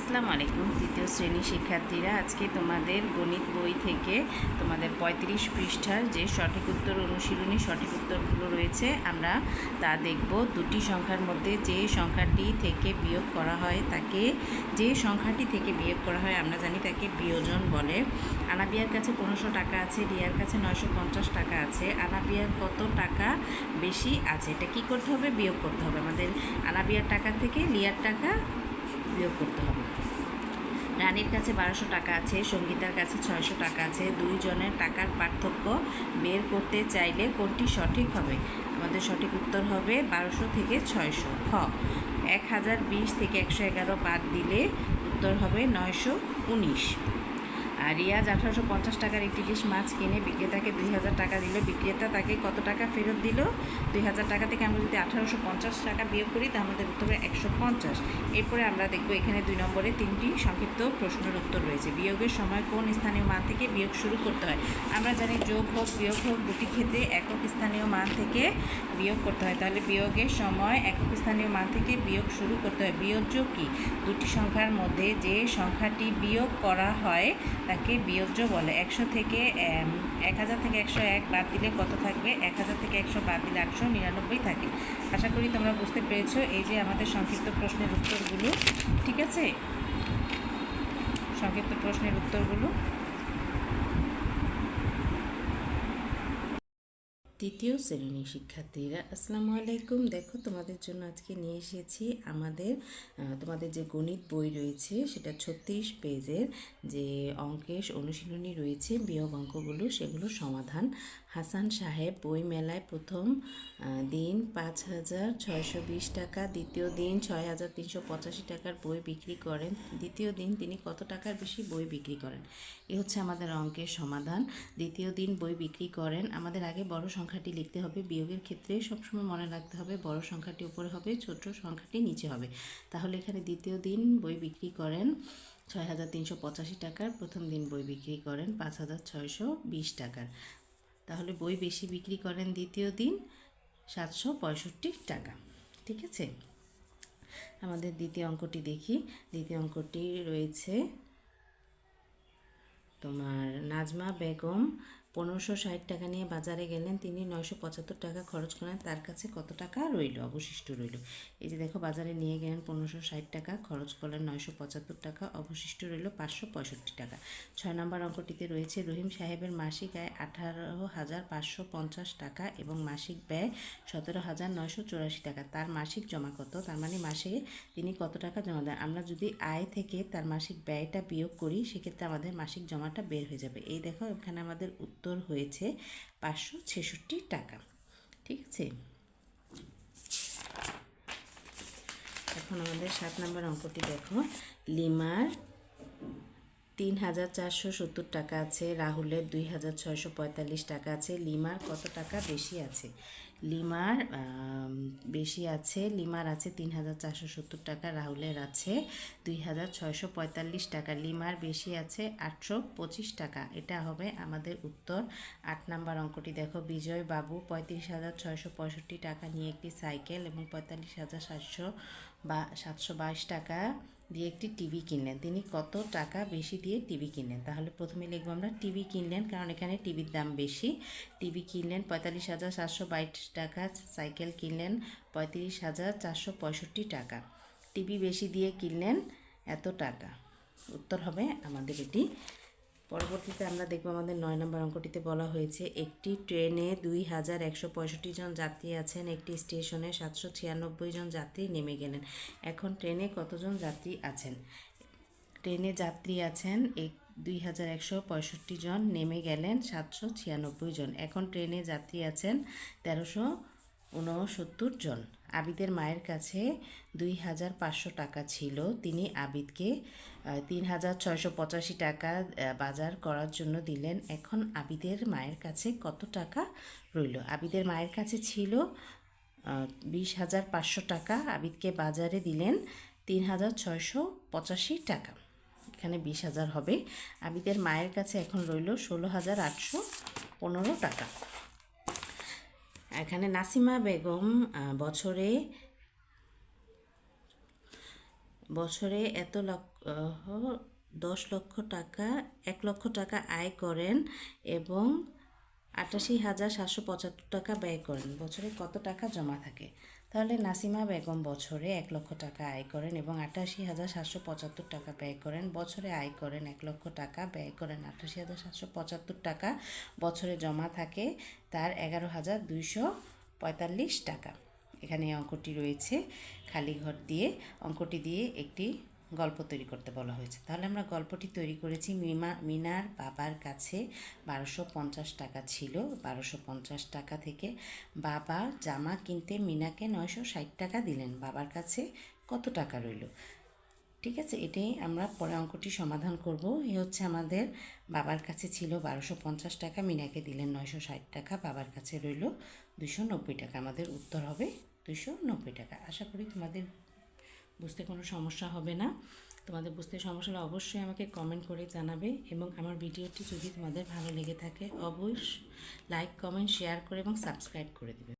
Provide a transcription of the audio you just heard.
আসসালামু আলাইকুম তৃতীয় শ্রেণীর শিক্ষার্থীরা, আজকে তোমাদের গণিত বই থেকে তোমাদের 35 পৃষ্ঠার যে সঠিক উত্তর অনুশীলনী সঠিক উত্তরগুলো রয়েছে আমরা তা দেখব। দুটি সংখ্যার মধ্যে যে সংখ্যাটি থেকে বিয়োগ করা হয় আমরা জানি তাকে বিয়োজন বলে। আনাবিয়ার কাছে 1500 টাকা আছে, রিয়ার কাছে 950 টাকা আছে। আনাবিয়ার কত টাকা বেশি আছে? এটা কী করতে হবে? বিয়োগ করতে হবে। আমাদের আনাবিয়ার টাকা থেকে রিয়ার টাকা বিয়োগ করতে হবে। রানীর কাছে 1200 টাকা আছে, সঙ্গীতার কাছে 600 টাকা আছে। দুইজনের টাকার পার্থক্য বের করতে চাইলে কোনটি সঠিক হবে? আমাদের সঠিক উত্তর হবে 1200 থেকে 600। খ 1020 থেকে 111 বাদ দিলে উত্তর হবে 919। আর রিয়াজ 1850 টাকার একটি ইলিশ মাছ কিনে বিক্রেতাকে 2000 টাকা দিল। বিক্রেতা তাকে কত টাকা ফেরত দিল? 2000 টাকা থেকে আমরা যদি 1850 টাকা বিয়োগ করি তা আমাদের উত্তর হবে 150। এরপরে আমরা দেখব এখানে 2 নম্বরে 3টি সংক্ষিপ্ত প্রশ্নের উত্তর রয়েছে। বিয়োগের সময় কোন স্থানীয় মান থেকে বিয়োগ শুরু করতে হয়? আমরা জানি যোগ হোক বিয়োগ হোক দুটি ক্ষেত্রে একক স্থানীয় মান থেকে বিয়োগ করতে হয়। তাহলে বিয়োগের সময় একক স্থানীয় মান থেকে বিয়োগ শুরু করতে হয়। বিয়োজ্য কি? দুটি সংখ্যার মধ্যে যে সংখ্যাটি বিয়োগ করা হয় তাকে বিয়োজ্য বলে। 1000 থেকে 101 বাদ দিলে কত থাকবে? 1000 থেকে 100 বাদ দিলে 899 থাকে। আশা করি তোমরা বুঝতে পেরেছো। এই যে আমাদের সংক্ষিপ্ত প্রশ্নের উত্তরগুলো, ঠিক আছে? সংক্ষিপ্ত প্রশ্নের উত্তরগুলো তৃতীয় শ্রেণীর শিক্ষার্থীরা, আসসালামু আলাইকুম। দেখো তোমাদের জন্য আজকে নিয়ে এসেছি তোমাদের যে গণিত বই রয়েছে সেটা 36 পেজের যে অঙ্কের অনুশীলনী রয়েছে বিয়োগ অঙ্কগুলো, সেগুলো সমাধান। হাসান সাহেব বই মেলায় প্রথম দিন 5620 টাকা, দ্বিতীয় দিন 6385 টাকার বই বিক্রি করেন। দ্বিতীয় দিন তিনি কত টাকার বেশি বই বিক্রি করেন? এ হচ্ছে আমাদের অঙ্কের সমাধান। দ্বিতীয় দিন বই বিক্রি করেন। আমাদের আগে বড় সংখ্যাটি লিখতে হবে। বিয়োগের ক্ষেত্রে সবসময় মনে রাখতে হবে বড় সংখ্যাটি উপরে হবে, ছোট সংখ্যাটি নিচে হবে। তাহলে এখানে দ্বিতীয় দিন বই বিক্রি করেন 6385 টাকার, প্রথম দিন বই বিক্রি করেন 5620 টাকার। তাহলে বই বেশি বিক্রি করেন দ্বিতীয় দিন 765 টাকা। ঠিক আছে, আমাদের দ্বিতীয় অঙ্কটি দেখি। দ্বিতীয় অঙ্কটি রয়েছে তোমার নাজমা বেগম 1560 টাকা নিয়ে বাজারে গেলেন। তিনি 975 টাকা খরচ করেন। তার কাছে কত টাকা রইল, অবশিষ্ট রইল? এই যে দেখো, বাজারে নিয়ে গেলেন 1560 টাকা, খরচ করলেন 975 টাকা, অবশিষ্ট রইল 565 টাকা। 6 নম্বর অঙ্কটিতে রয়েছে রহিম সাহেবের মাসিক আয় 18,550 টাকা এবং মাসিক ব্যয় 17,984 টাকা। তার মাসিক জমা কত? তার মানে মাসে তিনি কত টাকা জমা দেন। আমরা যদি আয় থেকে তার মাসিক ব্যয়টা বিয়োগ করি সেক্ষেত্রে আমাদের মাসিক জমাটা বের হয়ে যাবে। এই দেখো, এখানে আমাদের উত্তর হয়েছে 566 টাকা। ঠিক আছে, এখন আমাদের 7 নম্বর অঙ্কটি দেখো। লিমার 3470 টাকা আছে, রাহুলের 2645 টাকা আছে। লিমার কত টাকা বেশি আছে? লিমার আছে 3470 টাকা, রাহুলের আছে 2645 টাকা। লিমার বেশি আছে 825 টাকা। এটা হবে আমাদের উত্তর। 8 নম্বর অঙ্কটি দেখো। বিজয় বাবু 35,665 টাকা নিয়ে একটি সাইকেল এবং 45,722 টাকা দিয়ে একটি টিভি কিনলেন। তিনি কত টাকা বেশি দিয়ে টিভি কিনলেন? তাহলে প্রথমে লিখবো আমরা টিভি কিনলেন, কারণ এখানে টিভির দাম বেশি। টিভি কিনলেন 45,722 টাকা, সাইকেল কিনলেন 35,465 টাকা। টিভি বেশি দিয়ে কিনলেন এত টাকা। উত্তর হবে আমাদের এটি। পরবর্তীতে আমরা দেখব আমাদের 9 নম্বর অঙ্কটিতে বলা হয়েছে একটি ট্রেনে 2165 জন যাত্রী আছেন, একটি স্টেশনে 796 জন যাত্রী নেমে গেলেন। এখন ট্রেনে কতজন যাত্রী আছেন? ট্রেনে যাত্রী আছেন 2165 জন, নেমে গেলেন 796 জন। এখন ট্রেনে যাত্রী আছেন 1369 জন। আবিদের মায়ের কাছে 2500 টাকা ছিল। তিনি আবিদকে 3685 টাকা বাজার করার জন্য দিলেন। এখন আবিদের মায়ের কাছে কত টাকা রইল? আবিদের মায়ের কাছে ছিল 20,500 টাকা, আবিদকে বাজারে দিলেন 3685 টাকা। এখানে 20,000 হবে। আবিদের মায়ের কাছে এখন রইল 16,815 টাকা। এখানে নাসিমা বেগম বছরে বছরে এত লক্ষ 10 লক্ষ টাকা 1 লক্ষ টাকা আয় করেন এবং 88,775 টাকা ব্যয় করেন, বছরে কত টাকা জমা থাকে? তাহলে নাসিমা বেগম বছরে 1 লক্ষ টাকা আয় করেন এবং 88,775 টাকা ব্যয় করেন, বছরে আয় করেন 1 লক্ষ টাকা, ব্যয় করেন 88,775 টাকা, বছরে জমা থাকে তার 11,245 টাকা। এখানে এই অঙ্কটি রয়েছে, খালি ঘর দিয়ে অঙ্কটি দিয়ে একটি গল্প তৈরি করতে বলা হয়েছে। তাহলে আমরা গল্পটি তৈরি করেছি। মিনার বাবার কাছে 1250 টাকা ছিল। 1250 টাকা থেকে বাবা জামা কিনতে মিনাকে 960 টাকা দিলেন। বাবার কাছে কত টাকা রইল? ঠিক আছে, এটাই আমরা পরে অঙ্কটি সমাধান করব। এই হচ্ছে আমাদের বাবার কাছে ছিল 1250 টাকা, মিনাকে দিলেন 960 টাকা, বাবার কাছে রইল 290 টাকা। আমাদের উত্তর হবে 290 টাকা। আশা করি তোমাদের বুঝতে কোনো সমস্যা হবে না। তোমাদের বুঝতে সমস্যা হলে অবশ্যই আমাকে কমেন্ট করে জানাবে এবং আমার ভিডিওটি যদি তোমাদের ভালো লেগে থাকে অবশ্যই লাইক, কমেন্ট, শেয়ার করে এবং সাবস্ক্রাইব করে দেবে।